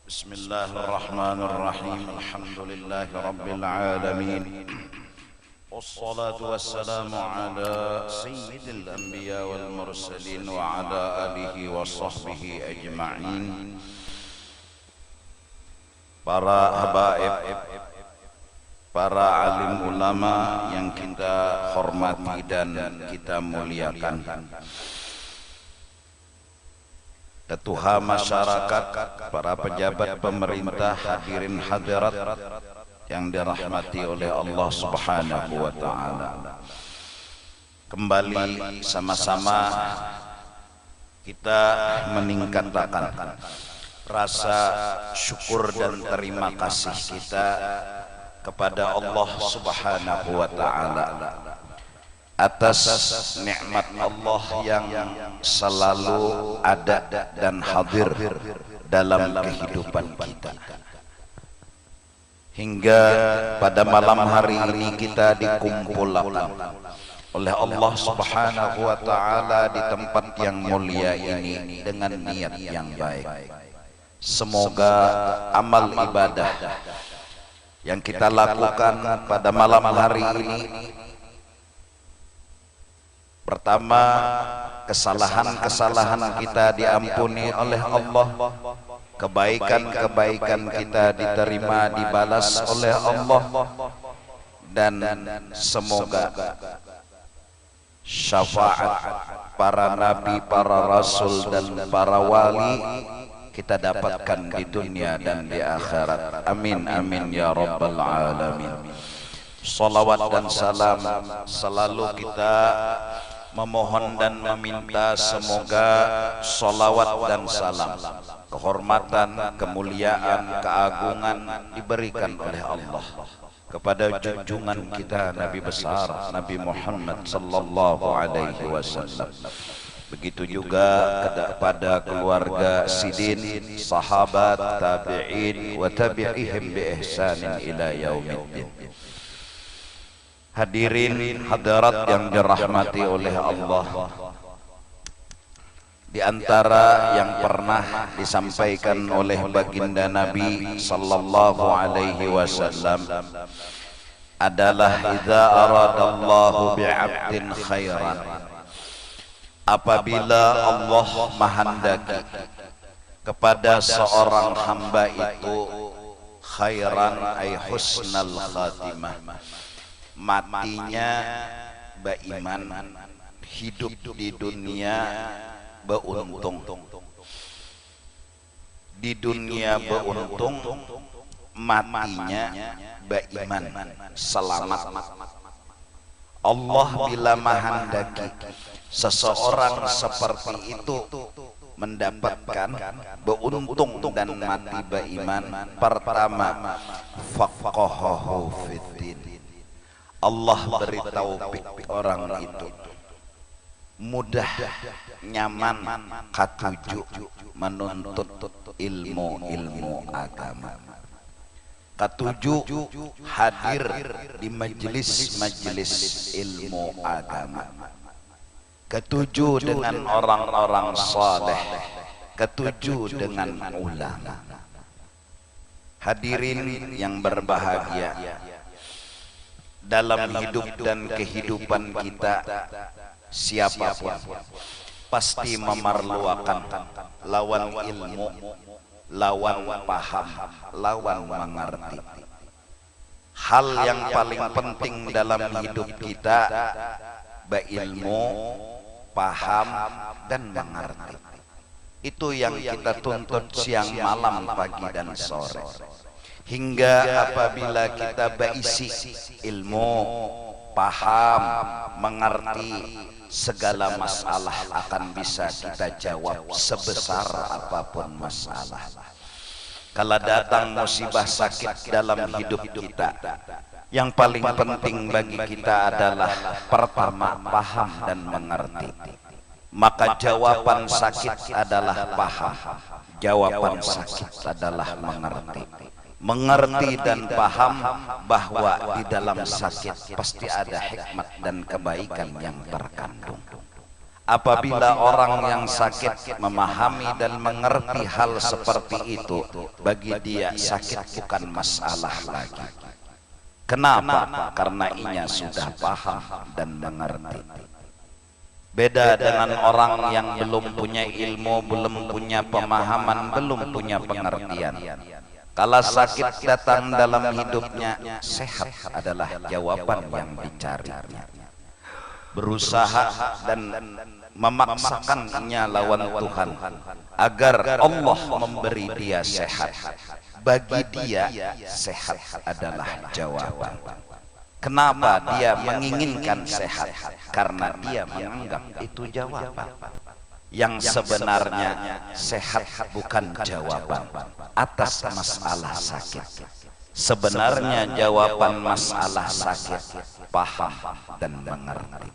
Bismillahirrahmanirrahim. Alhamdulillahi rabbil alamin. Wassalatu wassalamu ala sayyidil anbiya wal mursalin wa ala alihi wa sahbihi ajma'in. Para habaib, para alim ulama yang kita hormati dan kita muliakan, ketua masyarakat, para pejabat pemerintah, hadirin hadirat yang dirahmati oleh Allah Subhanahu wa taala. Kembali sama-sama kita meningkatkan rasa syukur dan terima kasih kita kepada Allah Subhanahu wa taala atas nikmat Allah yang selalu ada dan hadir dalam kehidupan kita. Hingga pada malam hari ini kita dikumpulkan oleh Allah Subhanahu wa taala di tempat yang mulia ini dengan niat yang baik. Semoga amal ibadah yang kita lakukan pada malam hari ini, pertama, kesalahan-kesalahan kita diampuni oleh Allah, kebaikan-kebaikan kita diterima, dibalas oleh Allah, dan semoga syafaat para nabi, para rasul, dan para wali kita dapatkan di dunia dan di akhirat. Amin amin ya rabbal alamin. Salawat dan salam selalu kita memohon dan meminta semoga salawat dan salam, kehormatan, kemuliaan, keagungan diberikan oleh Allah kepada junjungan kita Nabi besar Nabi Muhammad sallallahu alaihi wasallam. Begitu juga kepada keluarga sidin, sahabat, tabi'in wa tabi'ihim bi ihsanin ila yaumiddin. Hadirin hadirat yang dirahmati oleh Allah, di antara yang pernah disampaikan oleh baginda Nabi sallallahu alaihi wasallam adalah idza aradallahu bi'abdin khairan, apabila Allah menghendaki kepada seorang hamba itu khairan ay husnal khatimah, matinya beriman, hidup di dunia beruntung, di dunia beruntung, matinya beriman, selamat. Allah bila menghendaki seseorang seperti itu mendapatkan beruntung dan mati beriman, pertama faqahahu fiddin, Allah beri taufik orang itu mudah, nyaman, katuju menuntut ilmu agama, katuju hadir di majelis-majelis ilmu agama, ketujuh dengan orang-orang saleh, ketujuh dengan ulama. Hadirin yang berbahagia, dalam hidup dan kehidupan kita siapapun pasti memerlukan lawan ilmu, lawan paham, lawan mengerti. Hal yang paling penting dalam hidup kita berilmu, paham, dan mengerti. Itu yang kita tuntut siang, malam, pagi, dan sore. Hingga apabila kita berisi ilmu, paham, mengerti, segala masalah akan bisa kita jawab sebesar apapun masalah. Kalau datang musibah sakit dalam hidup kita, yang paling penting bagi kita adalah pertama paham dan mengerti. Maka jawaban sakit adalah paham, jawaban sakit adalah mengerti. Mengerti dan paham bahwa di dalam sakit pasti ada hikmat dan kebaikan yang terkandung. Apabila orang yang sakit memahami dan mengerti hal seperti itu, bagi dia sakit bukan masalah lagi. Kenapa? Karena ia sudah paham dan mengerti. Beda dengan orang yang belum punya ilmu, belum punya pemahaman, belum punya pengertian. Kalau sakit datang dalam hidupnya, sehat adalah jawaban yang dicarinya. Berusaha dan memaksakannya lawan Tuhan agar Allah memberi dia sehat. Bagi dia sehat adalah jawaban. Kenapa dia menginginkan sehat? Karena dia menganggap itu jawaban. Yang sebenarnya sehat bukan jawaban atas masalah sakit. Sebenarnya jawaban masalah sakit paham dan mengerti.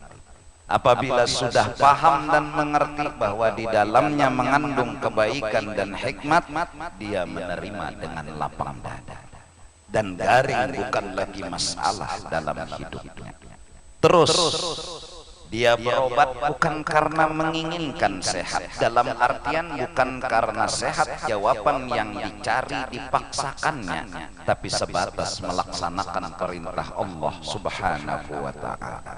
Apabila sudah paham dan mengerti bahwa di dalamnya mengandung kebaikan dan hikmat, dia menerima dengan lapang dada. Dan garing bukan lagi masalah dalam hidupnya. Terus dia berobat bukan karena menginginkan sehat, dalam artian bukan karena sehat jawaban yang dicari dipaksakannya, tapi sebatas melaksanakan perintah Allah Subhanahu wa ta'ala.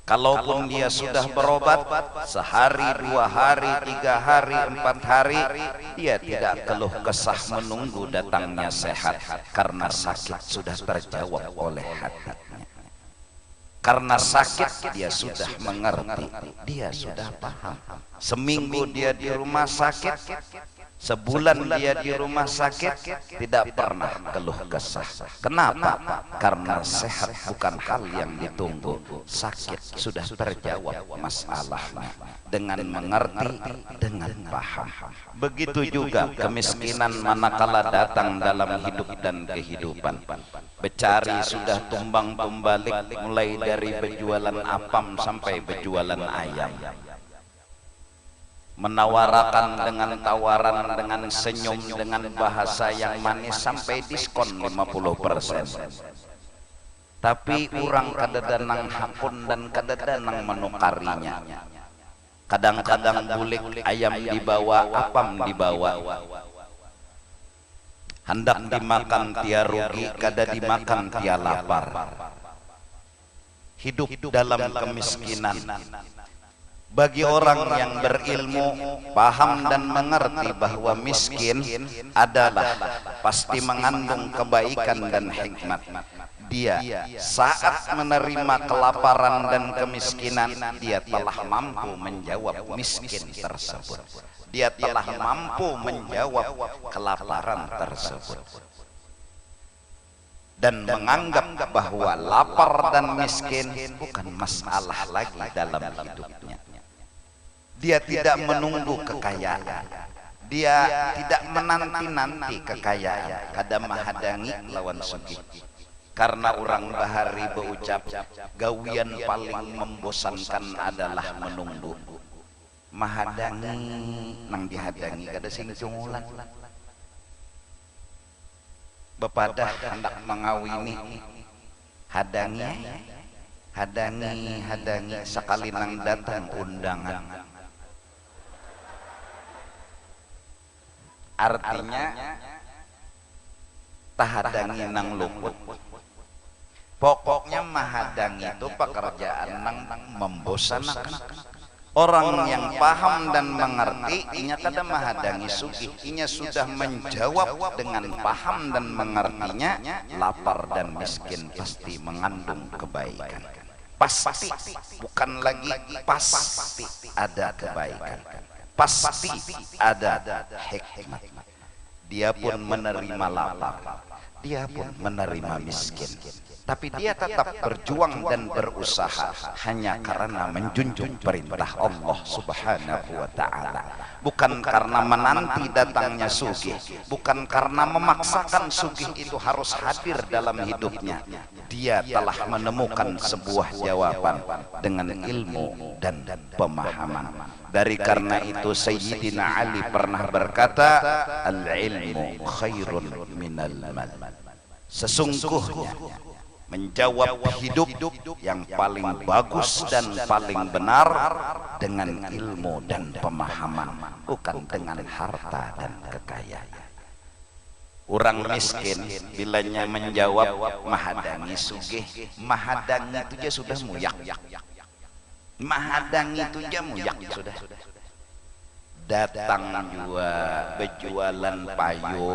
Kalaupun dia sudah berobat sehari, 2 hari, 3 hari, 4 hari, dia tidak keluh kesah menunggu datangnya sehat, karena sakit sudah terjawab oleh hatinya. Karena sakit dia sudah mengerti, dia sudah paham. Seminggu dia di rumah sakit, sebulan dia di rumah sakit, tidak pernah keluh kesah. Kenapa? Karena sehat bukan hal yang ditunggu, sakit sudah terjawab masalahnya dengan mengerti, dengan paham. Begitu juga kemiskinan manakala datang dalam hidup dan kehidupan. Becari sudah tumbang tumbalik, mulai dari berjualan apam sampai berjualan ayam. Menawarakan dengan tawaran, dengan senyum, dengan bahasa yang manis sampai diskon 50%. Tapi orang kadedanang hapun dan kadedanang menukarinya. Kadang-kadang bulik ayam dibawa, apam dibawa. Hendak dimakan tia rugi, kada dimakan tia lapar. Hidup dalam kemiskinan. Bagi orang yang berilmu, paham dan mengerti bahwa miskin adalah pasti mengandung kebaikan dan hikmat. Dia saat menerima kelaparan dan kemiskinan, dia telah mampu menjawab miskin tersebut. Dia telah mampu menjawab kelaparan tersebut. Dan menganggap bahwa lapar dan miskin bukan masalah lagi dalam hidupnya. Dia tidak menunggu kekayaan. Dia tidak menanti-nanti kekayaan. Kada mahadangi lawan sugih. Karena orang bahari berucap, gawian paling membosankan adalah menunggu. Mahadangi nang dihadangi kada sing cungulan. Bepadah hendak mengawini, hadangi, hadangi sekali nang datang undangan. Artinya tahadangi nang luput. Pokoknya mahadang itu pekerjaan nang membosankan. Orang yang paham dan mengerti, inya kada mahadangi sugih, inya sudah menjawab dengan paham dan mengertinya. Lapar dan miskin pasti mengandung kebaikan. Pasti, bukan lagi pasti ada kebaikan. Pasti ada hikmat. Dia pun menerima lapar, dia pun menerima miskin, tapi dia tetap berjuang dan berusaha hanya karena menjunjung perintah Allah Subhanahu wa ta'ala. Bukan karena menanti datangnya sugih, bukan karena memaksakan sugih itu harus hadir dalam hidupnya. Dia telah menemukan sebuah jawaban dengan ilmu dan pemahaman. Dari karena itu Sayyidina Ali pernah berkata, al-ilmu khairun minal mal. Sesungguhnya menjawab hidup yang paling bagus dan paling benar dengan ilmu dan pemahaman, bukan dengan harta dan kekayaan. Orang miskin bilanya menjawab mahadangi sugih, mahadangi itu aja sudah muyak, mahadangi itu aja muyak sudah. Datang juga berjualan payo,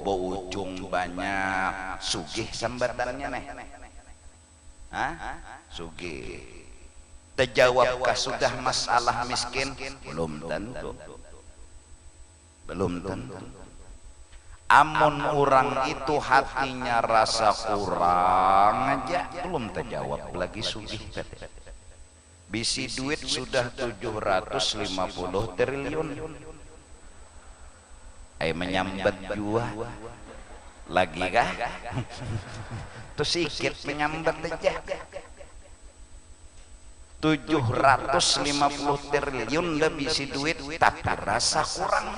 berujung banyak, sugih sambatannya nih. Hah? Sugih. Terjawabkah sudah masalah miskin? Belum tentu. Belum tentu. Amun orang itu hatinya rasa kurang aja, belum terjawab lagi sugih. Bisi duit sudah 750 triliun. Menyambat jua lagi kah? Tuh sikit menyambat aja. 750 triliun dah bisi duit, tapi rasa kurang.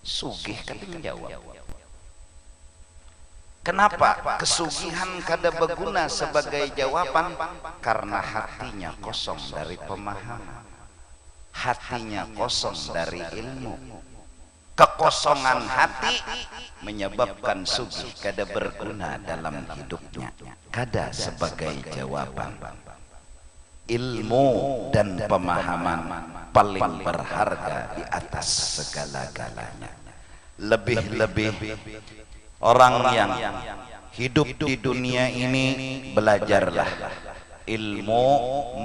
Sugih kan menjawab. Kenapa kesugihan kada berguna sebagai jawaban? Karena hatinya kosong dari pemahaman, hatinya kosong dari ilmu. Kekosongan hati menyebabkan sugih kada berguna dalam hidupnya, kada sebagai jawaban. Ilmu dan pemahaman paling berharga di atas segala-galanya. Lebih-lebih orang yang hidup di dunia ini, belajarlah ilmu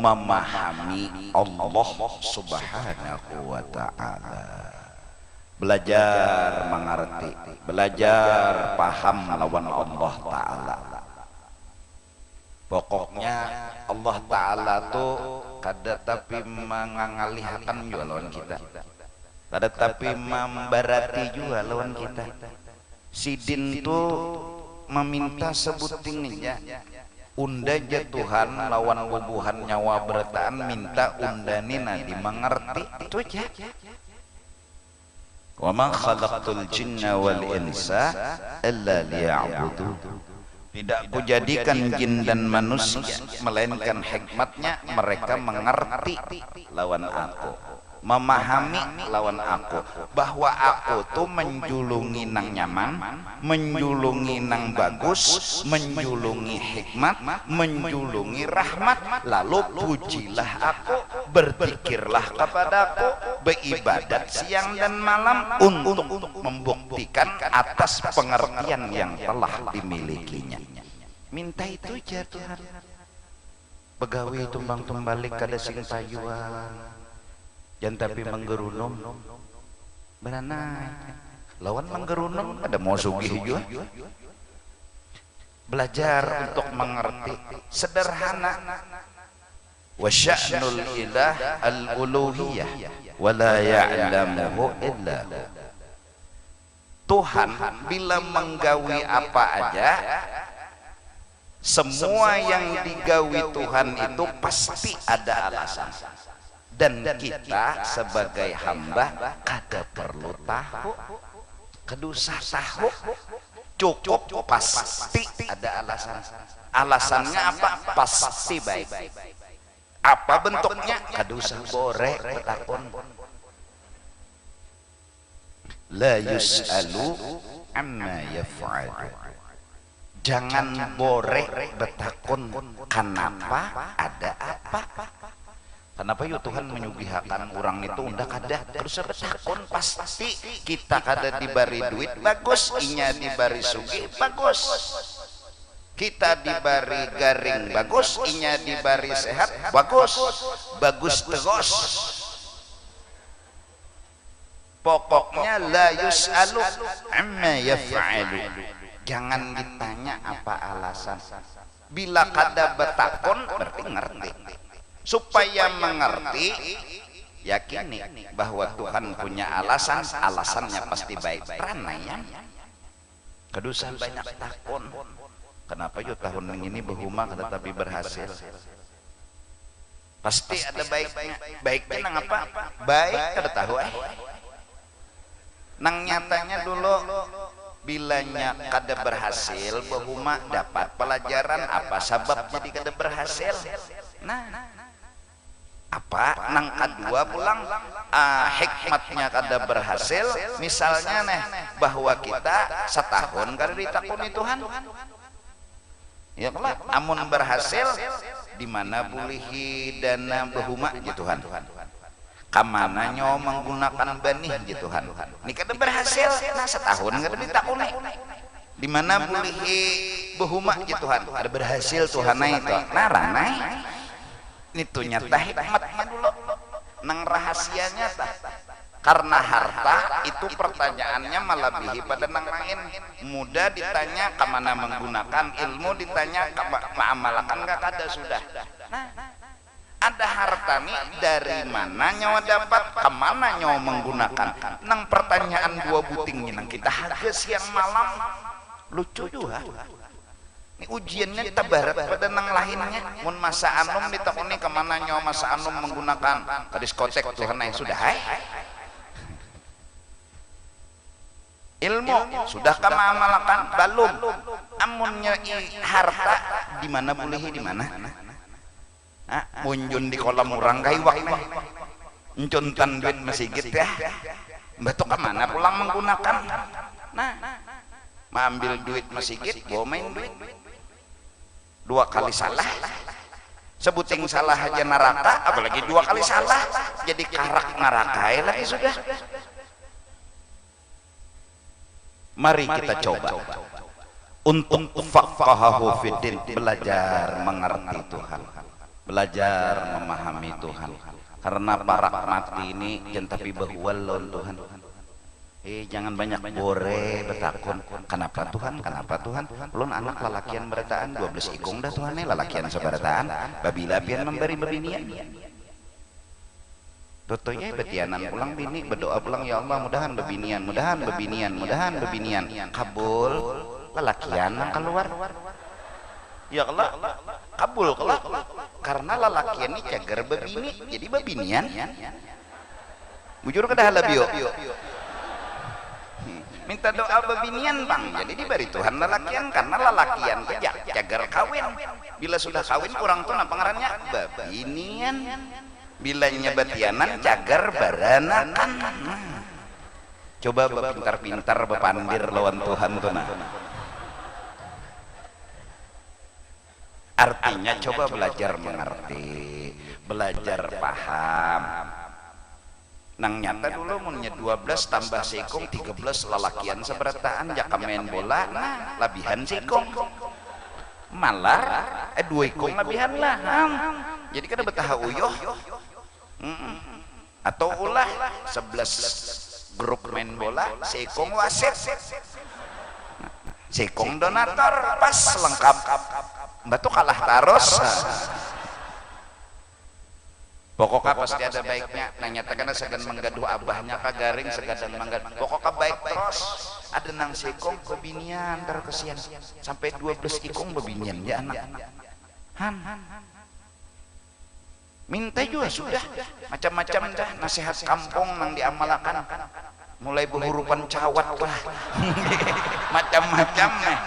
memahami Allah Subhanahu wa ta'ala. Belajar mengerti, belajar paham lawan Allah ta'ala. Pokoknya Allah ta'ala tuh kada tapi mengalihkan juga lawan kita, kada tapi membarati juga lawan kita. Sidin tuh meminta sebuting aja unda ja Tuhan lawan wubuhan nyawa bertaan, minta undanina dimengerti itu aja. Wa ma khalaqtul jinna wal insa illa liya'budun. Tidak kujadikan jin dan manusia melainkan hikmatnya mereka mengerti lawan aku, memahami lawan aku, bahwa aku tuh menjulungi nang nyaman, menjulungi nang bagus, menjulungi hikmat, menjulungi rahmat. Lalu pujilah aku, berzikirlah kepadaku, beribadat siang dan malam untuk membuktikan atas pengertian yang telah dimilikinya. Minta itu aja Tuhan. Pegawai tumbang tumbalik kada sing payuan, jangan tapi menggerunum beranai lawan menggerunum ada mau sugih juga. Belajar untuk mengerti sederhana. Wa sya'nul ilah al-uluhiyah wa la ya'lamuhu illa hu. Tuhan bila menggawi apa aja, semua yang digawi Tuhan itu pasti ada alasan. Dan kita sebagai hamba kada perlu tahu, kedusah tahu, cukup pasti ada alasan. Alasannya apa? Pasti baik. Apa bentuknya? Kadusah bore betakon. La yus'alu amma yaf'alu. Jangan bore betakon kenapa ada apa. Kenapa ya Tuhan menyugihakan orang itu unda kada terus betakon, pasti kita kada dibari duit bagus, inya dibari sugih bagus, kita dibari garing bagus, inya dibari sehat bagus, bagus terus. Pokoknya la yus'alu amma yaf'alu. Jangan ditanya apa alasan. Bila kada betakon berarti ngerti. Supaya mengerti, yakini bahwa Tuhan punya alasan, alasannya pasti baik. Pranaya kedusan banyak takon. Kenapa yuk tahun ini berhumah tetapi berhasil? Pasti ada baiknya. Baiknya nang apa? Baik kada tahu nang nyatanya dulu bilanya kada berhasil bahuma dapat pelajaran apa sebab jadi kada berhasil. Nah, apa nang kedua pulang hikmatnya kada berhasil misalnya nih bahwa kita setahun kada ditakuni Tuhan ya kelak amun berhasil di mana bulihi dana bahuma ya Tuhan kamana nyo menggunakan benih ya Tuhan ini kada berhasil nah setahun kada ditakuni di mana bulihi bahuma ya Tuhan kada berhasil Tuhan itu naranai itu nyata hikmatnya dulu nang rahasianya tah karena harta itu pertanyaannya melebihi pada nang lain mudah ditanya kemana menggunakan ilmu ditanya mengamalkan gak ada sudah nah ada harta nih dari mana nyawa dapat kemana nyawa menggunakan nang pertanyaan dua butingnya nang kita harga siang malam lucu juga ini ujiannya kita barat pada nang lainnya mun masa anum ditakuni kemana nyawa masa anum menggunakan ke diskotek Tuhan yang sudah ilmu sudah kama amalkan balum amunnya harta di mana boleh di mana munjun di kolam urang kaiwak nih encuntan duit masjid ya betul kemana pulang menggunakan nah mengambil duit masjid bawa main duit dua kali salah sebuting salah aja neraka apalagi dua kali salah jadi karak neraka lagi sudah mari kita coba untuk faqahahu fiddin belajar mengerti Tuhan belajar memahami Tuhan karena para mati ini jangan tapi bahwalon Tuhan jangan banyak bore betakun kenapa Tuhan belum anak lalakian berataan 12 ikung dah Tuhan lalakian seberataan babila pian memberi bebinian totonya betianan pulang bini berdoa pulang ya Allah mudahan bebinian kabul lalakian yang keluar ya Allah kabul kelak karena lalakian ini cager bebini jadi bebinian bujur ke dah labio minta doa bebinian bang jadi diberi Tuhan lalakian karena lalakian cager kawin bila sudah kawin kurang tuh apa ngarannya bebinian bilanya betianan cager baranakan coba pintar-pintar bepandir lawan Tuhan tuh nah artinya coba belajar mengerti belajar paham nang nyata dulu munnya 12 tambah sikung 13 lalakian seberataan jaka main bola nah labihan sikung malah 2 ikung labihan lah jadi kada betah uyuh atau ulah 11 grup main bola sikung wasit sikung donator pas lengkap batu kalah taros pokoknya pasti ada baiknya nanyatakan segan menggaduh abahnya kagaring segadang menggaduh pokoknya baik terus ada nang sikong bebinian terkesian sampai 12 ikung bebinian ya anak minta juga sudah macam-macam dah nasihat kampung nang diamalkan mulai berhurupan cawat lah macam-macam nih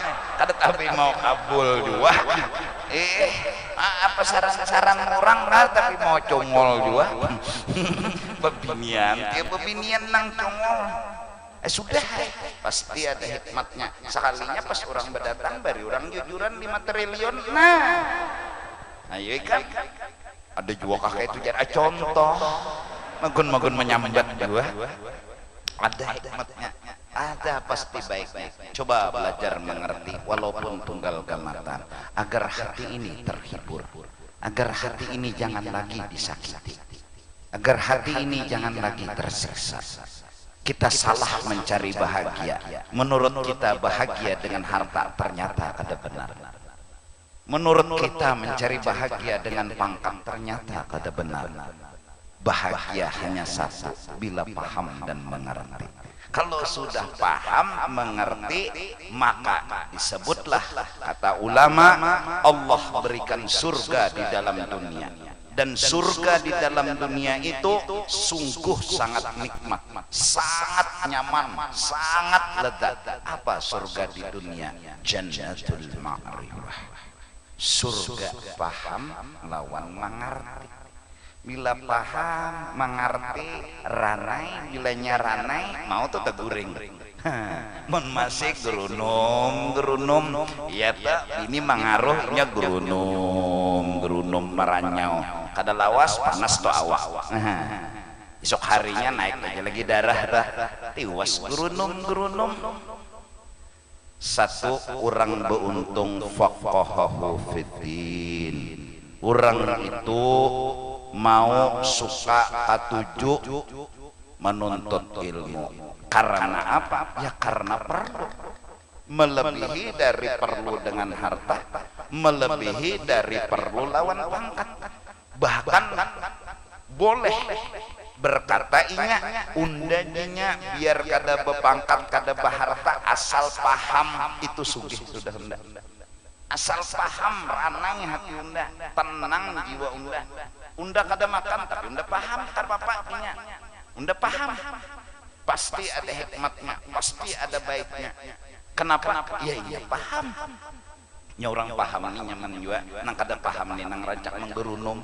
kada tapi mau kabul juga apa saran-saran orang lah tapi mau congol juga bebinian nang congol sudah pasti ada hikmatnya sekalinya pas orang berdatang bari orang jujuran 5 triliun nah ayo kan ada juga kakek itu jadi contoh magun menyambat juga ada hikmatnya ada pasti baik-baik coba belajar mengerti walaupun tunggal gamatan agar hati ini terhibur agar hati ini jangan lagi disakiti agar hati ini jangan lagi tersiksa kita salah mencari bahagia menurut kita bahagia dengan harta ternyata kada benar menurut kita mencari bahagia dengan pangkat ternyata kada benar bahagia hanya satu bila paham dan mengerti kalau sudah paham mengerti maka disebutlah kata ulama Allah berikan surga di dalam dunia dan surga di dalam dunia itu sungguh sangat nikmat sangat nyaman, sangat lezat. Apa surga di dunia? Jannatul ma'rifah, surga paham lawan mengerti. Bila paham mengerti ranai, bilanya ranai mau tuh teguring. Mun masih gerunum ya tak ini mengaruhnya gerunum maranyau kada lawas panas to awak. Esok harinya naik aja lagi darah dah tiwas gerunum. Satu orang beruntung faqahahu fiddin, orang itu mau suka katuju menuntut ilmu. Karena apa? Ya karena perlu, melebihi dari perlu dengan harta, melebihi dari perlu lawan pangkat. Bahkan boleh berkata inya undanya biar kada bepangkat kada baharta, asal paham itu sugih sudah unda. Asal paham ranai hati unda, tenang jiwa unda. Unda kada makan tapi unda paham tar bapaknya. Unda paham. Pasti ada hikmatnya, pasti ada baiknya. Kenapa? Ya iya paham. Nya orang paham nih nyaman juga. Nang kada paham nih nang rancak menggerunum.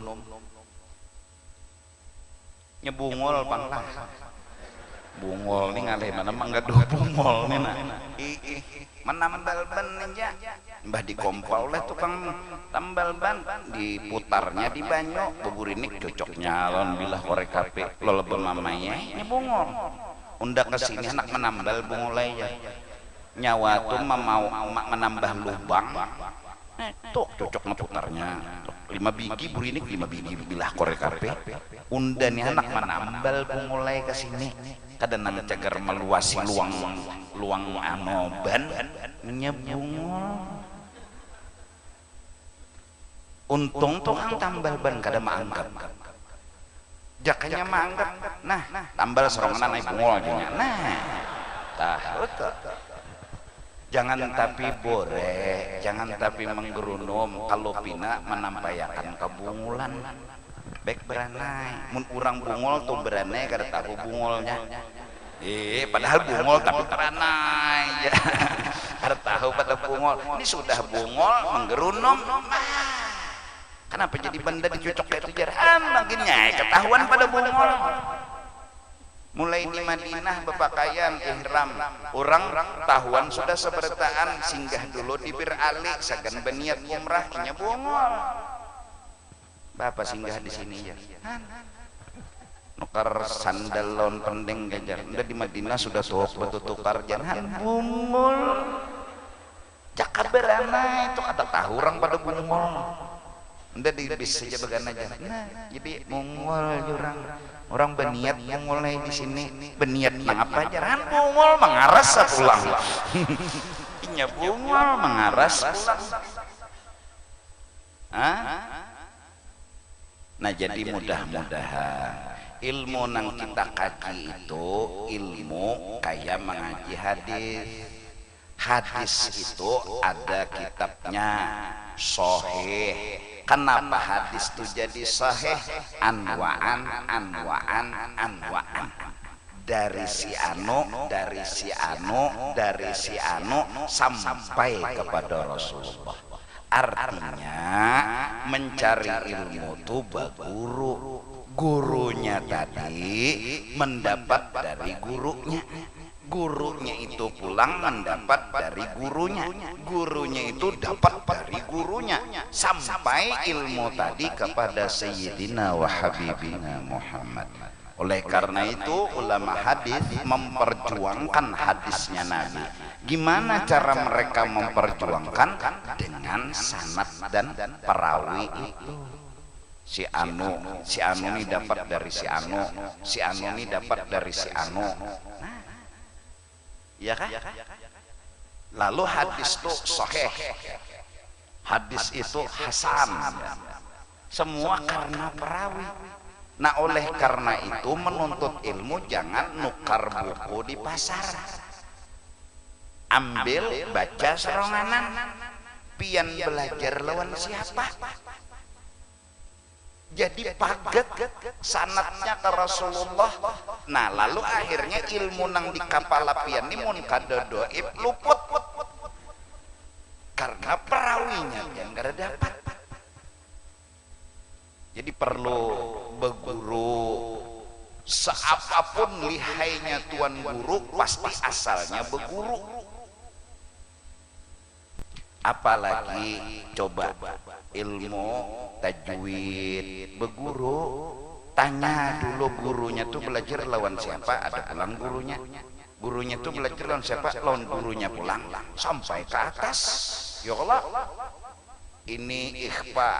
Nya bungol panglah. Bungol nih ngalih mana manggaduh bungol nih nak. Menambal ban aja. Mbah dikompol oleh tukang tambal ban, diputarnya di banyu, buburinik cocok nyalon bilah korek kape lolebem mamanya nya bungol. Unda kesini anak menambal bungolai ya. Nyawa tuh mau menambah lubang. Tuh cocok ngeputarnya. 5 biji burinik 5 biji bilah korek kape. Unda nih anak menambal bungolai kesini. Kadang nang cagar meluasi luang anoban nya bungol. Untung tukang tambal ban kada maanggap. Jakanya manggap, nah tambal serongan naik bungol aja. Nah, tahu tuh. Jangan tapi bore, jangan tapi menggerunum. Kalau pina menampayakan kebungulan, baik beranai. Mun urang bungol tuh beranai kada tahu bungolnya. Padahal bungol tapi teranai. Ya. Kada tahu pada bungol. Ini sudah bungol menggerunum. Kenapa jadi benda dicocok kayak itu jarang makinnya ketahuan pada bungol. Mulai di Madinah berpakaian ihram, orang tahuan sudah sebertaan singgah dulu di Bir Ali sagan berniat umrah nya bungol. Bapak singgah di sini ya. Nukar sandal lawan pendeng gajar. Udah di Madinah sudah sok betul tukar jangan bungol. Cakap berana itu kata tahu orang pada bungol. Udah di bis saja bagan aja. Nah, jadi mongol orang berniat yang mulai di sini berniat apa jangan mongol mengaras pulang. Inya mongol mengaras pulang. Nah jadi mudah-mudahan ilmu nang kita kaji itu ilmu kayak mengaji hadis. Hadis itu ada kitabnya sahih. Kenapa hadis itu jadi sahih? Anwa'an dari si anu sampai kepada Rasulullah. Artinya mencari ilmu itu berguru. Gurunya tadi mendapat dari gurunya. Gurunya itu pulang mendapat dari gurunya. Gurunya itu dapat dari gurunya. Sampai ilmu tadi kepada Sayyidina wa Habibina Muhammad. Oleh karena itu ulama hadis memperjuangkan hadisnya Nabi. Gimana cara mereka memperjuangkan? Dengan sanad dan perawi itu. Si anu ini dapat dari si anu ini dapat dari si anu. Ya kan? Lalu hadis itu sahih, hadis itu hasan, semua karena perawi. Nah oleh karena itu menuntut ilmu jangan nukar buku di pasar. Ambil baca seronganan, pian belajar lawan siapa? jadi paget sanatnya ke Rasulullah. Nah lalu akhirnya ilmu nang di kapal lapian ini mun kadodoib luput karena perawinya yang gak dapat. Jadi perlu beguru, seapapun lihainya tuan guru pasti asalnya beguru. Apalagi coba ilmu tajwid beguru, tanya dulu gurunya tuh belajar lawan siapa, ada pulang gurunya tuh belajar lawan siapa, lawan gurunya pulang sampai ke atas. Ya Allah, ini ikhfa,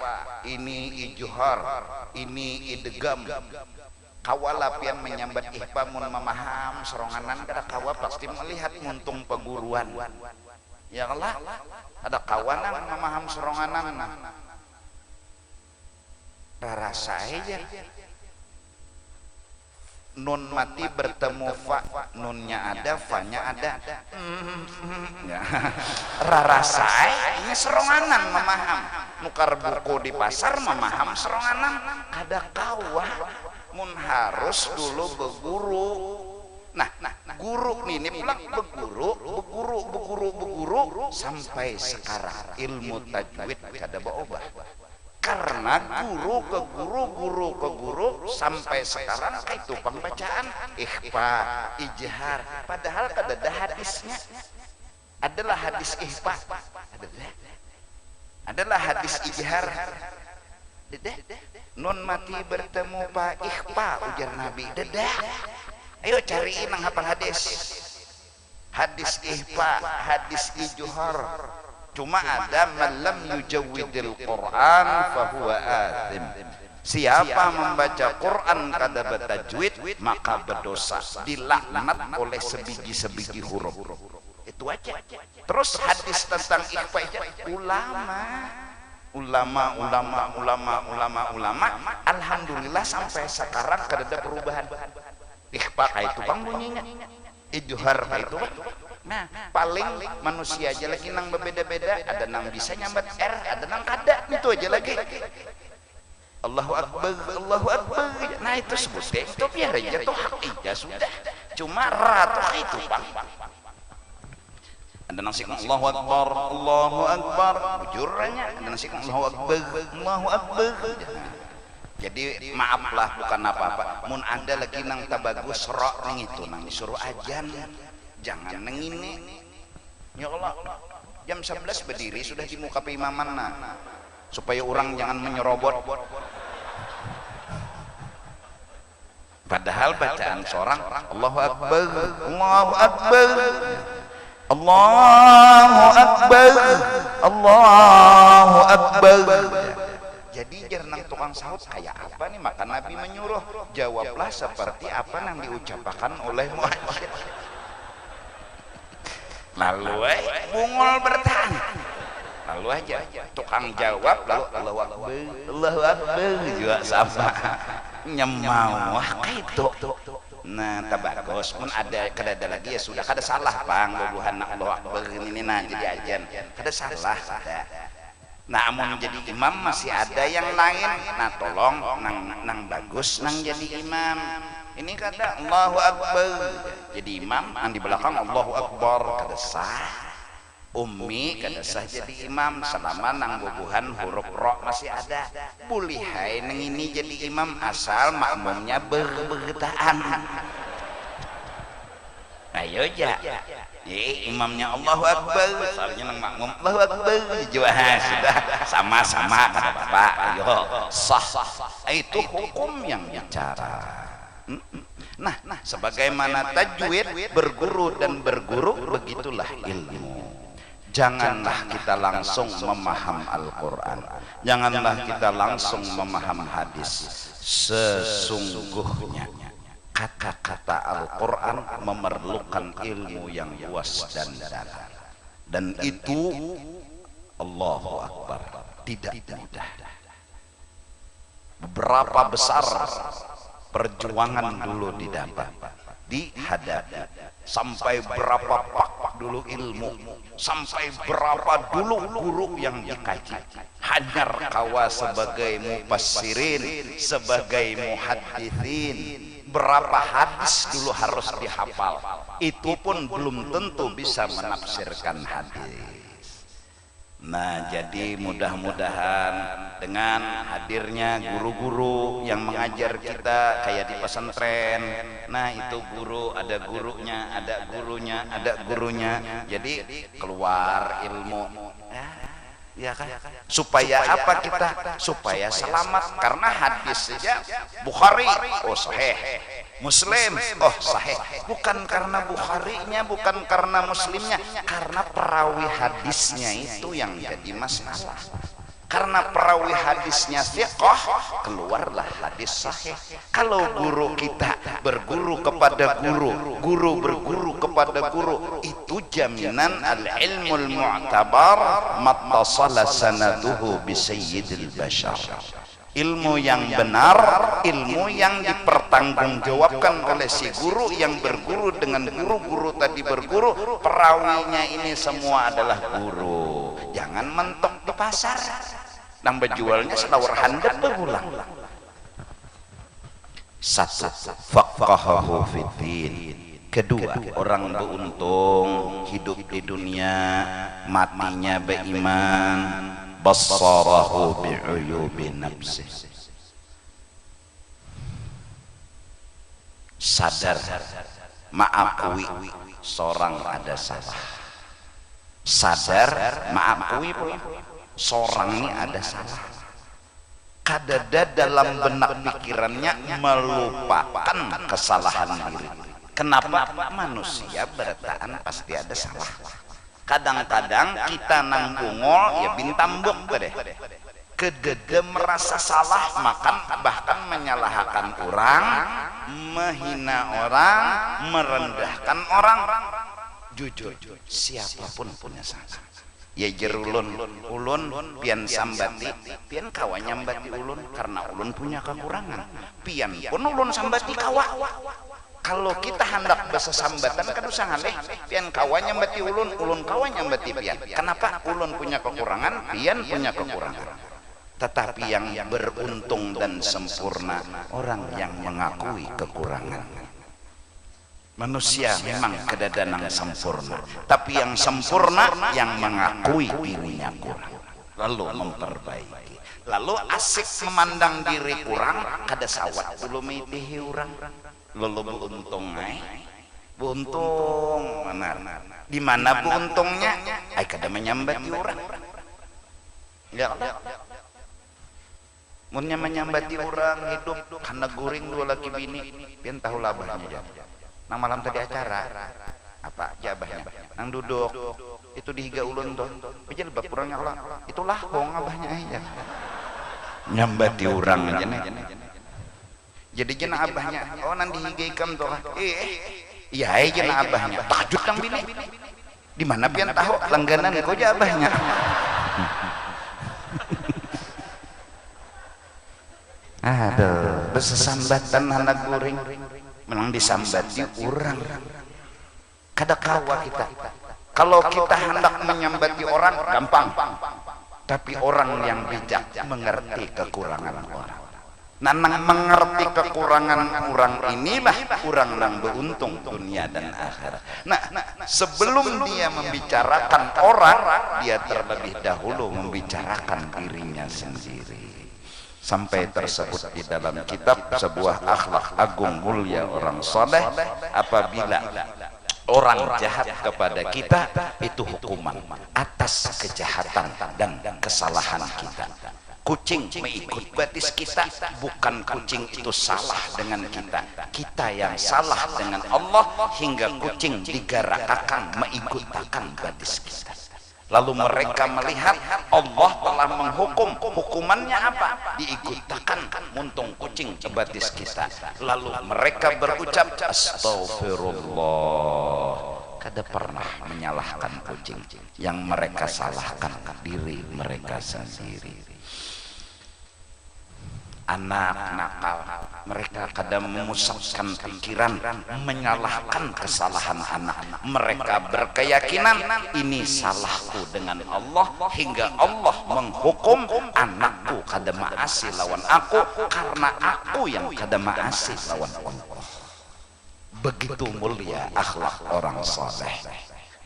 ini ijhar, ini idgham. Kawalap yang menyambat ikhfa mun memaham seronganan kada kawa pasti melihat muntung peguruan. Ya Allah, ada kawanan memaham seronganan. Rasa aja nun mati bertemu fa, nunnya ada, fa-nya ada. Ya. Rasa ini seronganan memaham. Nukar buku di pasar memaham seronganan kada kawa. Mun harus dulu beguru. Nah, guru ini pulang beguru sampai sekarang ilmu tajwid kada berubah. Karena guru ke guru sampai sekarang itu pembacaan ikhfa, ijhar, padahal kada ada hadisnya. Adalah hadis ikhfa, adalah hadis ijhar. Nun mati bertemu pak ikhfa ujar Nabi. Dedah. Ayo cariin nang hafal hadis. Hadis ikhfa, hadis ijhar. Cuma ada malam yujawwidil Quran fahuwa athim. Siapa membaca Quran kada bertajwid maka berdosa, dilaknat oleh sebiji-sebiji huruf. Itu aja. Terus hadis tentang ikhfa ulama. Alhamdulillah sampai sekarang kada ada perubahan. Ikhfa kayak itu bang bunyinya, ijhar kayak itu. Nah, paling manusia aja lagi nang berbeda-beda, ada nang bisa nyambat R, ada nang kada, itu aja lagi. Allahu Akbar, Allahu Akbar. Nah itu sebutnya itu biar aja tuh hak ijazah sudah. Cuma ratu itu bang. Ada nang sikang Allahu Akbar, Allahu Akbar, bujurnya. Ada nang sikang Allahu Akbar, Allahu Akbar. Jadi maaflah bukan apa-apa. Mun ada lagi nang tabagus rok nang itu nang disuruh ajan. Jangan neng ini. Ya Allah, jam 11 berdiri sudah di muka imaman nah, supaya orang jangan menyerobot. Padahal bacaan seorang Allahu Akbar, Allahu Akbar, Allahu Akbar, Allahu Akbar. Jadi jarang tukang sahut kayak apa nih, maka Nabi menyuruh jawablah seperti apa yang diucapkan oleh muadzin. Lalu bungul bertahan, lalu aja tukang jawab lalu Allahu Akbar juga sama nyemau itu. Nah tabagus pun ada kada ada lagi ya sudah kada salah bang bubuhan Allahu Akbar ini nah jadi ajan kada salah ada. Nah amun jadi imam masih ada yang lain, nah tolong nang bagus nang jadi imam. Ini kata Allahu Akbar jadi imam, yang di belakang Allahu Akbar kada sah. Ummi kada sah jadi imam selama nang bubuhan huruf ro masih ada. Bulihai nang ini jadi imam asal makmumnya bergetaan. Ayo ja. Imamnya Allahu Akbar, soalnya nang makmum Allahu Akbar juga sudah sama-sama kata Bapak. Ayo sah. Itu hukum yang bicara. Nah, sebagaimana tajwid berguru dan berguru, begitulah ilmu. Janganlah kita langsung memaham Al-Quran, janganlah kita langsung memaham hadis. Sesungguhnya kata-kata Al-Quran memerlukan ilmu yang luas dan dalam, dan itu Allahu Akbar tidak mudah. Beberapa besar perjuangan dulu dihadapi sampai berapa dulu ilmu, sampai berapa dulu guru yang dikaji. Hajar kawa sebagai mufassirin, sebagai muhadditsin, berapa hadis dulu harus dihafal. Itu pun belum tentu bisa menafsirkan hadis. Nah, jadi mudah-mudahan dengan hadirnya guru-guru yang mengajar kita kayak di pesantren, nah itu guru ada gurunya, ada gurunya, ada gurunya, jadi keluar ilmu. Ya kan? Supaya apa kita? Supaya selamat. Karena hadis saja Bukhari, oh sahih. Muslim, oh sahih. Bukan karena Bukharinya, bukan karena Muslimnya, karena perawi hadisnya itu yang jadi masalah. Karena perawi hadisnya thiqah, keluarlah hadis sahih. Kalau guru kita berguru kepada guru, guru berguru kepada guru, itu jaminan al-ilmul mu'tabar mattasala sanaduhu bi sayyidil bashar. Ilmu yang benar, ilmu yang dipertanggungjawabkan oleh si guru yang berguru dengan guru-guru tadi berguru, perawinya ini semua adalah guru. Jangan mentok di pasar, nang berjualnya selawar handap berulang. Satu, faqahahu fiddin. Kedua, orang beruntung hidup di dunia, matinya beriman, basarahu bi'uyubi nafsih. Sadar, mengakui seorang ada salah. Sadar, mengakui seorang ini ada salah. Kadada dalam benak pikirannya melupakan kesalahan diri. Kenapa? Manusia bertaan pasti ada salah. Kadang-kadang kita nang bungol ya bintambuk deh. Kedede merasa salah, bahkan menyalahkan orang, menghina orang, merendahkan orang. Jujur, siapapun punya salah. Ya jerulun, ulun pian sambati, pian kawa nyambati ulun karena ulun punya kekurangan. Pian pun ulun sambati kawa. Kalau kita hendak bahasa sambatan kan usah ngaleh, pian kawa nyambati ulun, ulun kawa nyambati pian. Kenapa? Ulun punya kekurangan, pian punya kekurangan. Tetapi yang beruntung dan sempurna orang yang mengakui kekurangan. Manusia memang kedadangan sempurna, tapi yang sempurna yang mengakui dirinya kurang lalu memperbaiki. Lalu asik memandang diri kurang, kada sawat dulu mitihi orang. Lalu beruntung buntung benar. Di mana buntungnya? Ai kada menyambati orang. Ya. Munnya menyambati orang hidup karena guring dua laki bini, pian tahu labahnya jadi. Nang malam tadi acara apa jabahnya nang duduk itu dihiga ulun tuh pijal bab kurangnya Allah itulah hong abahnya aja nyambati orang aja nih jadi jena abahnya oh nang dihiga ikam tuh iya jena abahnya tajud nang bini di mana pian tahu langganan kau aja abahnya aduh bersesambatan anak guring memang disambati orang. Kada kawa kita. Kalau kita hendak menyambati orang gampang. Tapi orang yang bijak mengerti kekurangan orang. Nanang mengerti kekurangan orang inilah orang yang beruntung dunia dan akhirat. Nah, sebelum dia membicarakan orang, dia terlebih dahulu membicarakan dirinya sendiri. Sampai tersebut di dalam kitab sebuah akhlak agung mulia orang soleh, apabila orang jahat kepada kita itu hukuman atas kejahatan dan kesalahan kita. Kucing mengikut batis kita, bukan kucing itu salah dengan kita, kita yang salah dengan Allah hingga kucing digarakakan mengikutakan batis kita. Lalu mereka melihat Allah telah menghukum, hukumannya apa? Diikutakan muntung kucing ke batis kita. Lalu mereka berucap astagfirullah. Kada pernah menyalahkan kucing, yang mereka salahkan diri mereka sendiri. anak nakal, mereka kadang memusatkan pikiran, menyalahkan kesalahan anak. Mereka berkeyakinan ini salahku dengan Allah, hingga Allah menghukum anakku kada maasi lawan aku karena aku yang kada maasi lawan Allah. Begitu mulia akhlak orang saleh.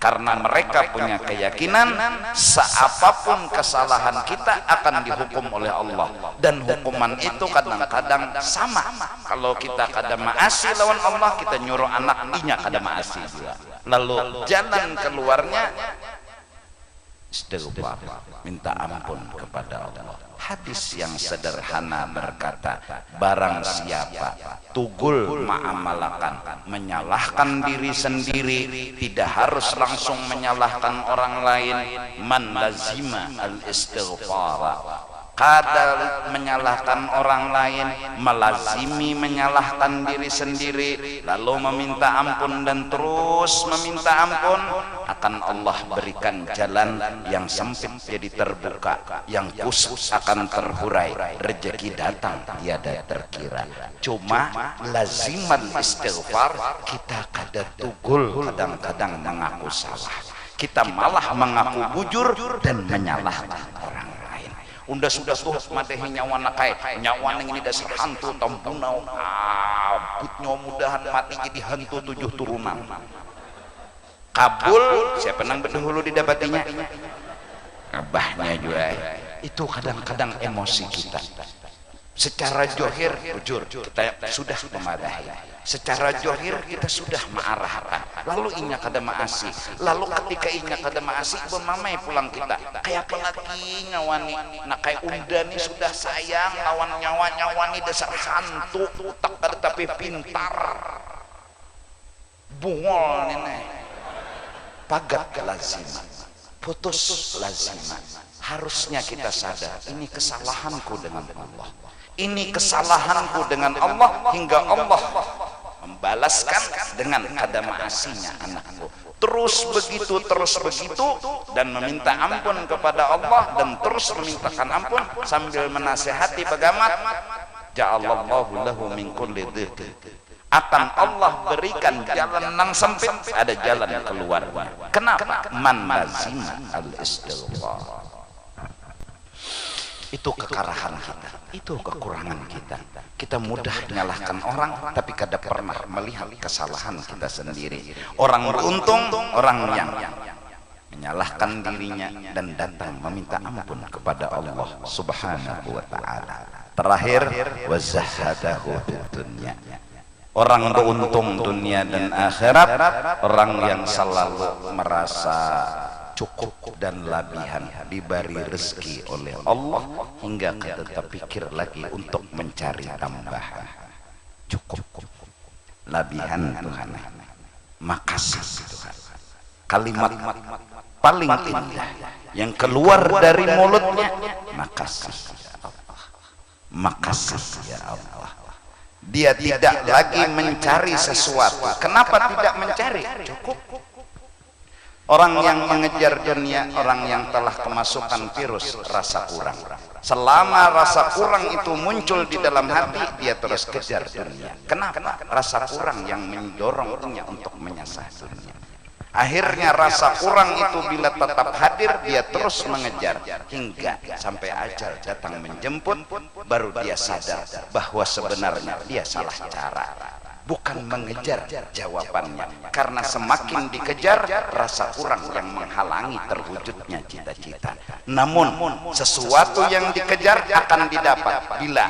Karena mereka punya keyakinan seapapun kesalahan kita akan dihukum oleh Allah, dan hukuman itu kadang-kadang sama. Kalau kita kada maasi lawan Allah, kita nyuruh anak inya kada maasi juga. Lalu jalan keluarnya istighfar, minta ampun kepada Allah. Hadis yang sederhana berkata, barang siapa tugul ma'amalakan, menyalahkan diri sendiri, tidak harus langsung menyalahkan orang lain. Man lazima al istighfar, kadang menyalahkan orang lain, melazimi menyalahkan diri sendiri, lalu meminta ampun dan terus meminta ampun, akan Allah berikan jalan yang sempit jadi terbuka, yang khusus akan terhurai, rezeki datang tiada terkira. Cuma laziman istighfar kita kada tugul, kadang-kadang mengaku salah, kita malah mengaku bujur dan menyalahkan orang. Unda sudah tuh madehi nyawa nakai, nyawa neng ini dasar hantu tampunau, abutnya mudahan mati jadi hantu 7 turunan. Kabul, siapa nang berdahulu didapatinya? Abahnya juga. Itu kadang-kadang emosi kita. Secara johir, jujur, kita sudah memadahi. Secara johir kita sudah ma'arahkan. Lalu inya kada maasi. Lalu ketika inya kada maasi, bermamai pulang kita. Kayak apa lagi ngawani? Nah kayak unda nih sudah sayang lawan nyawa-nyawa nih dasar hantu. Tak kada tapi pintar. Bungol nih. Pagat lazimah. Putus lazimah. Harusnya kita sadar, ini kesalahanku dengan Allah. Ini kesalahanku dengan Allah, hingga Allah membalaskan dengan kada maasinya anakku. Terus begitu dan meminta ampun kepada Allah, dan terus memintakan ampun sambil menasihati pegamat. Ja'alallahu lahu min kulli dhiqin, akan Allah berikan jalan yang sempit, ada jalan keluarnya. Kenapa? Man lazima al istighfar. Itu kekarahan kita, itu kekurangan kita. Kita mudah menyalahkan orang, tapi kada pernah melihat kesalahan kita sendiri. Orang beruntung, orang yang menyalahkan dirinya dan datang meminta ampun kepada Allah Subhanahu wa ta'ala. Terakhir, wazahadahu fid dunya. Orang beruntung dunia dan akhirat, orang yang selalu merasa cukup dan labihan, diberi rezeki oleh Allah, hingga kita terpikir lagi untuk mencari tambahan. Cukup, labihan Tuhan. Makasih Tuhan. Kalimat paling indah yang keluar dari mulutnya, makasih ya Allah. Makasih ya Allah. Dia tidak lagi mencari sesuatu. Kenapa tidak mencari? Cukup. Orang yang mengejar dunia, orang yang telah kemasukan virus rasa kurang. Selama rasa kurang itu muncul di dalam hati, dia terus kejar dunia. Kenapa? Rasa kurang yang mendorongnya untuk menyasar dunia. Akhirnya rasa kurang itu bila tetap hadir, dia terus mengejar hingga sampai ajal datang menjemput, baru dia sadar bahwa sebenarnya dia salah cara. Bukan mengejar jawabannya, karena semakin dikejar rasa kurang yang menghalangi terwujudnya cita-cita. Namun sesuatu yang dikejar akan didapat bila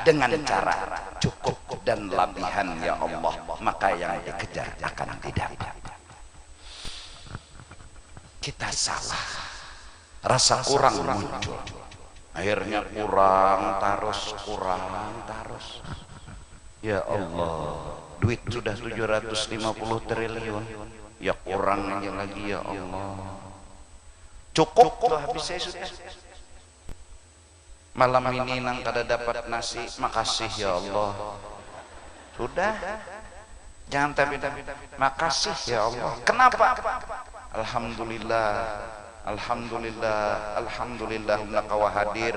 dengan cara cukup dan labihan ya Allah, maka yang dikejar akan didapat. Kita salah, rasa kurang muncul, akhirnya kurang terus. Ya Allah, duit sudah 750 triliun, ya kurang aja lagi ya Allah. Cukup tuh habis saya sudah. Malam ini nang kada dapat nasi, makasih ya Allah. Sudah, jangan tapi makasih ya Allah. Kenapa? Alhamdulillah Alhamdulillah, alhamdulillah kawa hadir,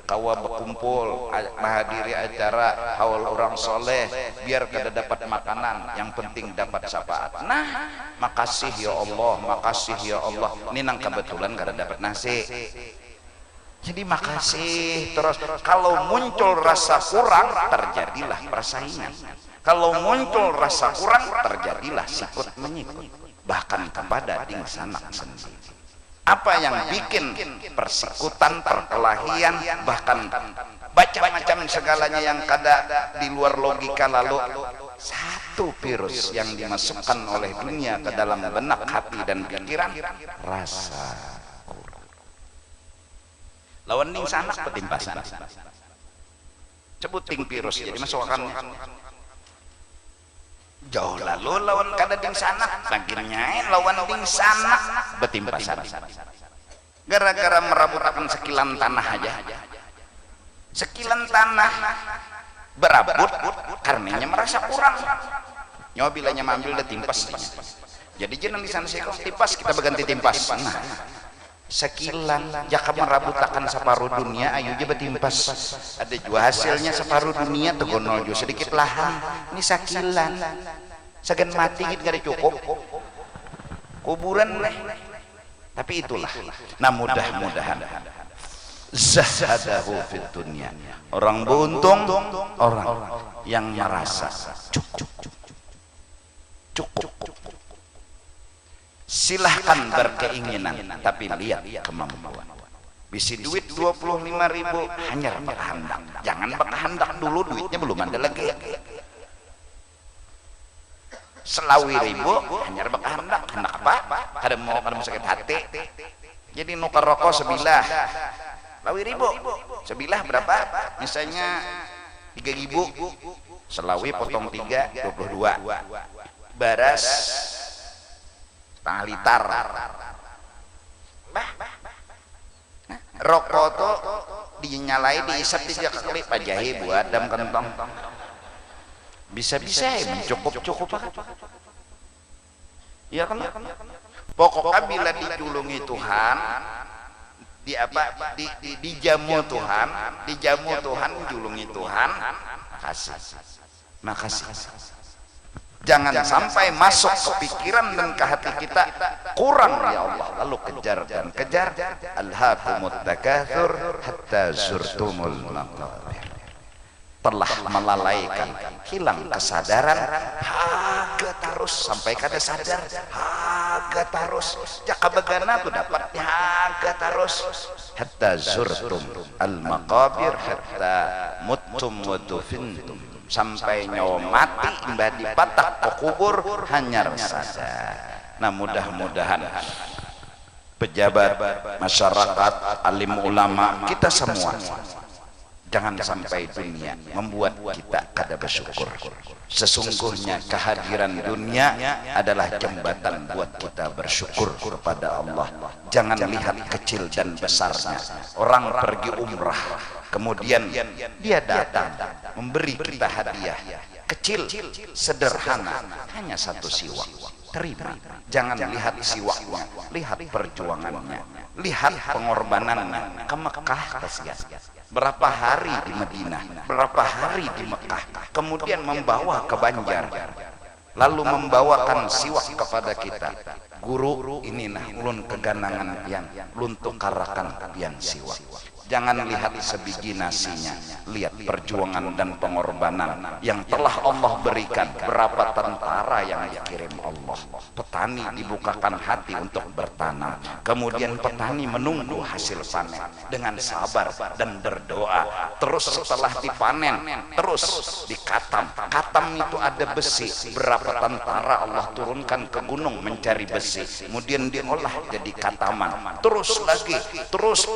kawa berkumpul menghadiri acara haul orang soleh, biar kada dapat makanan, yang penting dapat syafaat. Nah, makasih ya Allah, makasih ya Allah. Ini nang kebetulan kada dapat nasi. Jadi makasih terus. Kalau muncul rasa kurang, terjadilah persaingan. Kalau muncul rasa kurang, terjadilah sikut menyikut, bahkan kepada diri sanak sendiri. Apa yang bikin persekutan, perkelahian, bahkan macam-macam segalanya yang kada di luar logika, lalu satu virus yang dimasukkan oleh dunia ke dalam benak, hati dan pikiran, rasa kurang. Lawan ning sanak petimpasan, cebuting virus jadi masukannya. Jauh lalu lawan kada ding sana akhirnya lawan ding sana betimpasan gara-gara merabutakan sekilan tanah aja, sekilan tanah berabut karenanya merasa kurang nyawa bilanya ambil udah timpas, jadi jeneng di sana sekong timpas kita berganti timpas. Nah, sekilan jaka merabutakan separuh dunia ayo je betimpas, ada juga hasilnya separuh dunia tegono jo sedikit lahan ini sekilan segan mati gitu gak cukup kuburan nih. Tapi itulah, nah mudah-mudahan zahadahu fid dunya, orang beruntung orang yang merasa cukup. Silahkan berkeinginan, tapi lihat kemampuan. Bisi duit 25.000 hanya berkehendak, jangan berkehendak dulu duitnya belum ada lagi. Selawi ribu hanya berkehendak, hendak apa? Kada mau sakit hati. Jadi nukar rokok sebilah, lawi ribu sebilah berapa? Misalnya 3.000, selawi potong 3, 22. Baras setengah liter. Rokok tuh dinyalai, diisap 3 kali pajahi buat dam kentong. Bisa-bisa mencukup-cukup ya kan? Pokoknya bila dijulungi Tuhan, dijamu Tuhan, menjulungi Tuhan, makasih. Jangan sampai masuk ke pikiran dan ke hati kita kurang ya Allah, lalu kejar dan kejar. Alhaakumut takatsur hatta zurtumul maqabir. Telah melalaikan, hilang kesadaran, haga terus sampai kada sadar, haga terus jaka begana tuh dapat haga terus hatta zurtum al maqabir hatta muttum wa dufintum, sampai nyawa mati imbah dipatak ke kubur hanya saja. Nah, mudah-mudahan pejabat, masyarakat, alim ulama, kita semua jangan sampai dunia membuat kita kada bersyukur. Sesungguhnya kehadiran dunia adalah jembatan buat kita bersyukur kepada Allah. Jangan lihat kecil dan besarnya. Orang pergi umrah, kemudian dia datang memberi kita hadiah kecil, sederhana, hanya 1 siwak. Terima. Jangan lihat siwaknya, lihat perjuangannya, lihat pengorbanannya ke Mekah kasihan. Berapa hari di Madinah, berapa hari di Mekah, kemudian membawa ke Banjar, lalu membawakan siwak kepada kita. Guru, ini nah ulun keganangan yang luntuk karakan pian siwak. Jangan lihat sebiji nasinya, lihat perjuangan dan pengorbanan yang telah Allah berikan. Berapa tentara yang dikirim Allah, petani dibukakan hati untuk bertanam, kemudian petani menunggu hasil panen dengan sabar dan berdoa. Terus setelah dipanen, terus dikatam. Katam itu ada besi. Berapa tentara Allah turunkan ke gunung mencari besi, kemudian diolah jadi kataman. Terus lagi, terus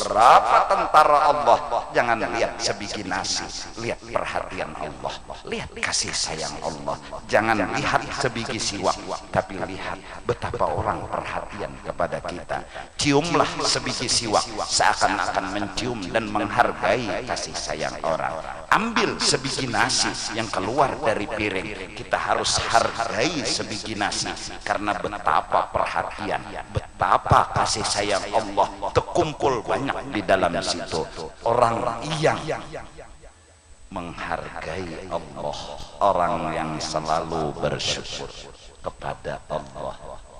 berapa tentara Allah. Jangan lihat sebiji nasi, lihat perhatian Allah, lihat kasih sayang Allah. Jangan lihat sebiji siwak, tapi lihat betapa orang perhatian kepada kita. Ciumlah sebiji siwak seakan-akan mencium dan menghargai kasih sayang orang. Ambil sebiji nasi yang keluar dari piring, kita harus hargai sebiji nasi karena betapa perhatian, betapa kasih sayang Allah terkumpul banyak di dalam situ. Orang yang menghargai Allah, orang yang selalu bersyukur kepada Allah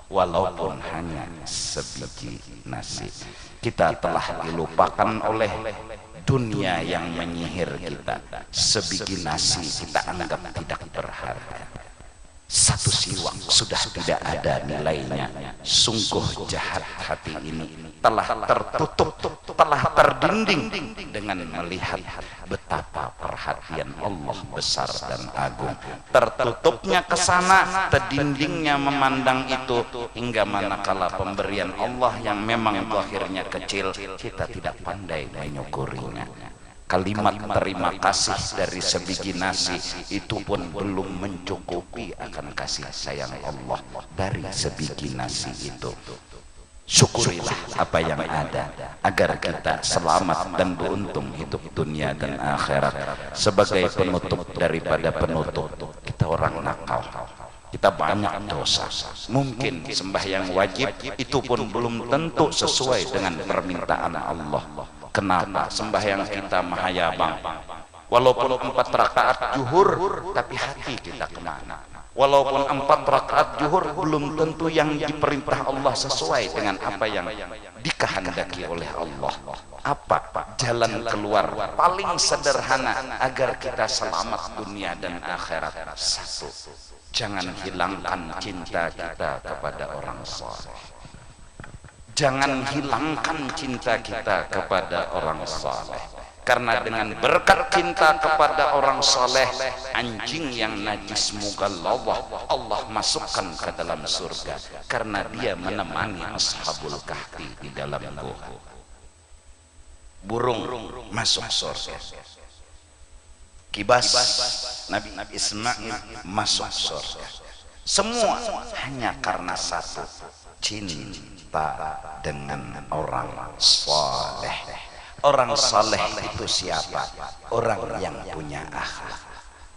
walaupun hanya sebiji nasi. Kita telah dilupakan oleh dunia yang menyihir kita. Sebiji nasi kita anggap tidak berharga. Satu siwak sudah tidak ada nilainya. Sungguh jahat hati ini, telah tertutup, telah terdinding dengan melihat betapa perhatian Allah besar dan agung. Tertutupnya ke sana, terdindingnya memandang itu, hingga manakala pemberian Allah yang memang zahirnya kecil, kita tidak pandai menyukurinya. Kalimat terima kasih dari sebiji nasi itu pun belum mencukupi akan kasih sayang Allah dari sebiji nasi itu. Syukurilah apa yang ada agar kita selamat dan beruntung hidup dunia dan akhirat. Sebagai penutup daripada penutup, kita orang nakal, kita banyak dosa. Mungkin sembahyang wajib itu pun belum tentu sesuai dengan permintaan Allah. Kenapa sembahyang kita mahayabang? Walaupun 4 rakaat zuhur, tapi hati kita kemana? Walaupun 4 rakaat zuhur, belum tentu yang diperintah Allah sesuai dengan apa yang dikehendaki oleh Allah. Apa jalan keluar paling sederhana agar kita selamat dunia dan akhirat? Satu, jangan hilangkan cinta kita kepada orang saleh. Jangan hilangkan cinta kita kepada orang saleh. Karena dengan berkat cinta kepada orang saleh, anjing yang najis mughalladhah Allah masukkan ke dalam surga, karena dia menemani ashabul kahfi di dalam gua. Burung masuk surga. Kibas Nabi Ismail masuk surga. Semua hanya karena satu, cinta dengan orang saleh. Orang saleh itu siapa? Orang yang punya akhlak,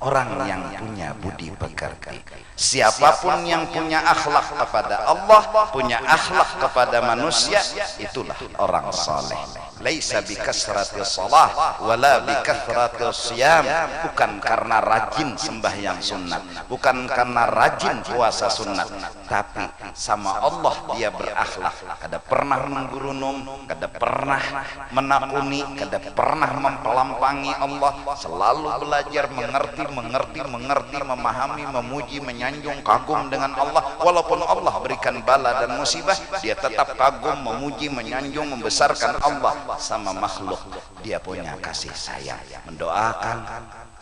orang yang punya budi pekerti. Siapapun yang punya akhlak kepada Allah, punya akhlak kepada manusia, itulah orang saleh. Laisa bikasrati shalah wala bikasrati siyam. Bukan karena rajin sembahyang sunat, bukan karena rajin puasa sunat, tapi sama Allah dia berakhlak. Kada pernah menggurunung, kada pernah menakuni, kada pernah mempelampangi Allah. Selalu belajar mengerti, memahami, memuji, menyanjung, kagum dengan Allah. Walaupun Allah berikan bala dan musibah, dia tetap kagum, memuji, menyanjung, membesarkan Allah. Sama makhluk dia punya kasih sayang, mendoakan,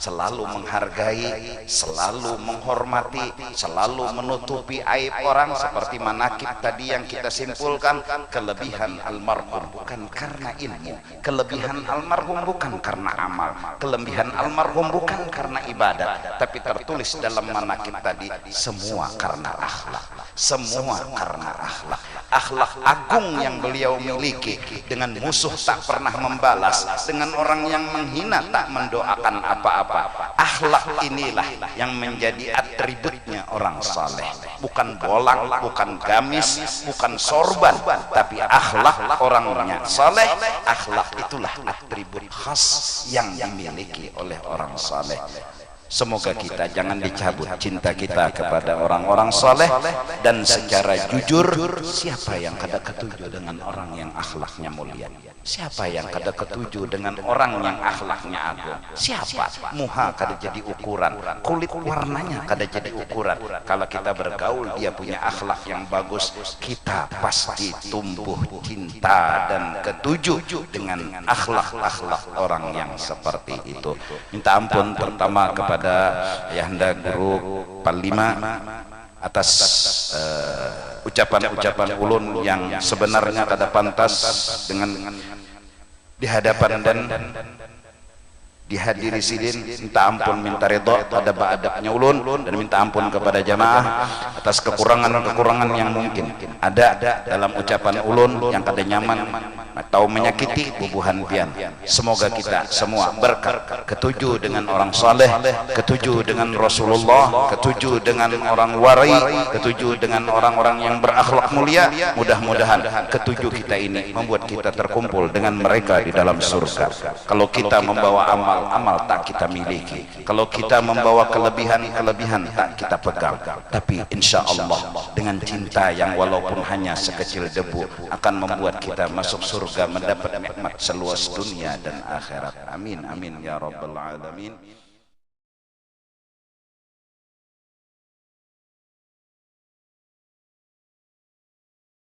selalu menghargai, selalu menghormati, selalu menutupi aib orang. Seperti manakib tadi yang kita simpulkan, kelebihan almarhum bukan karena ilmu, kelebihan almarhum bukan karena amal, kelebihan almarhum bukan karena ibadat, tapi tertulis dalam manakib tadi, semua karena akhlak, semua karena akhlak. Akhlak agung yang beliau miliki, dengan musuh tak pernah membalas, dengan orang yang menghina tak mendoakan apa-apa. Akhlak inilah yang menjadi atributnya orang saleh. Bukan bolang, bukan gamis, bukan sorban, tapi akhlak orangnya saleh. Akhlak itulah atribut khas yang dimiliki oleh orang saleh. Semoga kita jangan dicabut cinta kita kepada orang-orang saleh, dan secara jujur, siapa yang kada ketuju dengan orang yang akhlaknya mulia? Siapa yang kada ketuju dengan orang yang akhlaknya agung? Siapa? Muha kada jadi ukuran, kulit warnanya kada jadi ukuran. Kalau kita bergaul dia punya akhlak yang bagus, kita pasti tumbuh cinta dan ketuju dengan akhlak-akhlak orang yang seperti itu. Minta ampun pertama kepada Yahanda Guru Panglima atas ucapan-ucapan ulun yang sebenarnya kada pantas dengan di hadapan dan dihadiri sidin. Minta ampun, minta ridha pada adabnya ulun, dan minta ampun kepada jamaah atas kekurangan-kekurangan yang mungkin ada dalam ucapan ulun yang kada nyaman atau menyakiti bubuhan pian. Semoga kita semua berkah, ketujuh dengan orang saleh, ketujuh dengan Rasulullah, ketujuh dengan orang wari, ketujuh dengan orang-orang yang berakhlak mulia. Mudah-mudahan ketujuh kita ini membuat kita terkumpul dengan mereka di dalam surga. Kalau kita membawa amal tak kita miliki, kalau kita membawa kelebihan tak kita pegang, tapi insya Allah dengan cinta yang walaupun hanya sekecil debu akan membuat kita masuk surga, mendapat nikmat seluas dunia dan akhirat. Amin amin ya rabbal alamin.